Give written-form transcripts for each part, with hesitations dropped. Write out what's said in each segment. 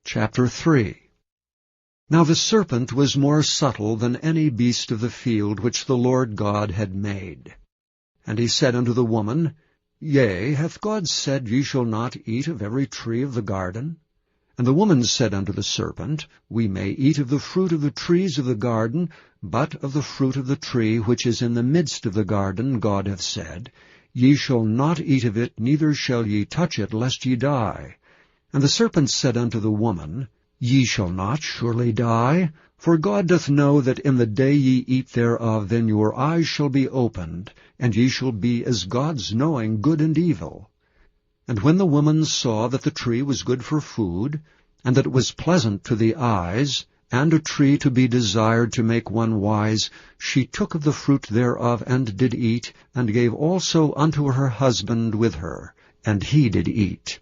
Chapter 3. Now the serpent was more subtle than any beast of the field which the Lord God had made. And he said unto the woman, Yea, hath God said, Ye shall not eat of every tree of the garden? And the woman said unto the serpent, We may eat of the fruit of the trees of the garden, but of the fruit of the tree which is in the midst of the garden God hath said, Ye shall not eat of it, neither shall ye touch it, lest ye die. And the serpent said unto the woman, Ye shall not surely die, for God doth know that in the day ye eat thereof, then your eyes shall be opened, and ye shall be as gods, knowing good and evil. And when the woman saw that the tree was good for food, and that it was pleasant to the eyes, and a tree to be desired to make one wise, she took of the fruit thereof, and did eat, and gave also unto her husband with her, and he did eat.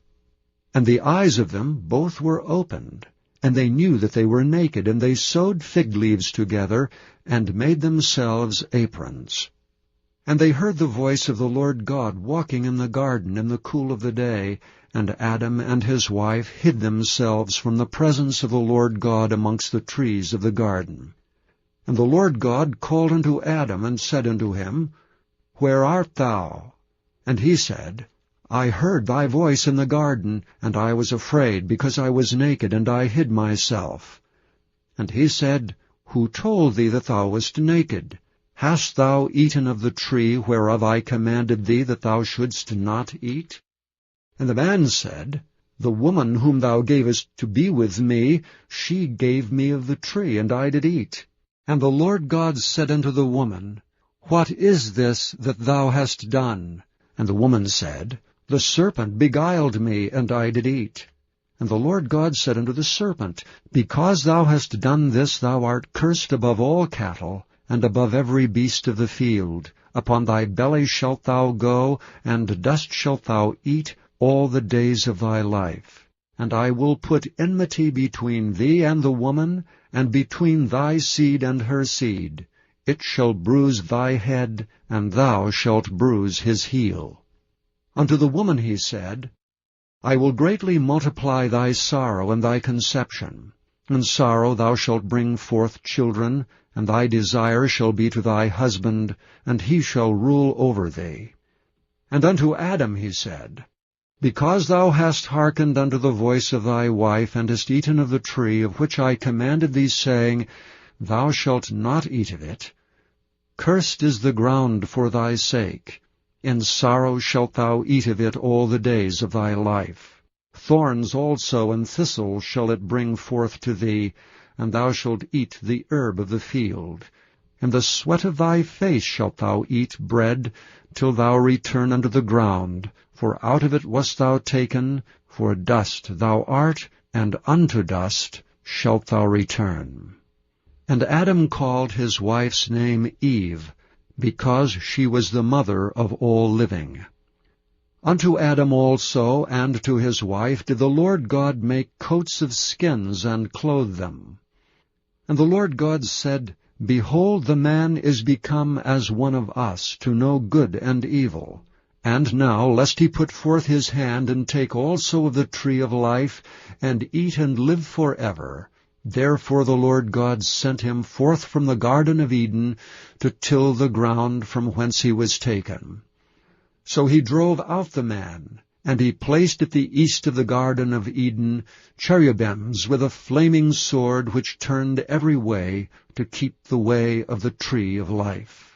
And the eyes of them both were opened, and they knew that they were naked, and they sewed fig leaves together, and made themselves aprons. And they heard the voice of the Lord God walking in the garden in the cool of the day, and Adam and his wife hid themselves from the presence of the Lord God amongst the trees of the garden. And the Lord God called unto Adam, and said unto him, Where art thou? And he said, I heard thy voice in the garden, and I was afraid, because I was naked, and I hid myself. And he said, Who told thee that thou wast naked? Hast thou eaten of the tree whereof I commanded thee that thou shouldst not eat? And the man said, The woman whom thou gavest to be with me, she gave me of the tree, and I did eat. And the Lord God said unto the woman, What is this that thou hast done? And the woman said, The serpent beguiled me, and I did eat. And the Lord God said unto the serpent, Because thou hast done this, thou art cursed above all cattle, and above every beast of the field. Upon thy belly shalt thou go, and dust shalt thou eat all the days of thy life. And I will put enmity between thee and the woman, and between thy seed and her seed. It shall bruise thy head, and thou shalt bruise his heel. Unto the woman he said, I will greatly multiply thy sorrow and thy conception. In sorrow thou shalt bring forth children, and thy desire shall be to thy husband, and he shall rule over thee. And unto Adam he said, Because thou hast hearkened unto the voice of thy wife, and hast eaten of the tree of which I commanded thee, saying, Thou shalt not eat of it, cursed is the ground for thy sake. In sorrow shalt thou eat of it all the days of thy life. Thorns also and thistles shall it bring forth to thee, and thou shalt eat the herb of the field. In the sweat of thy face shalt thou eat bread, till thou return unto the ground, for out of it wast thou taken, for dust thou art, and unto dust shalt thou return. And Adam called his wife's name Eve, because she was the mother of all living. Unto Adam also and to his wife did the Lord God make coats of skins, and clothe them. And the Lord God said, Behold, the man is become as one of us, to know good and evil. And now, lest he put forth his hand, and take also of the tree of life, and eat and live forever, therefore the Lord God sent him forth from the Garden of Eden, to till the ground from whence he was taken. So he drove out the man, and he placed at the east of the Garden of Eden cherubims with a flaming sword, which turned every way, to keep the way of the tree of life.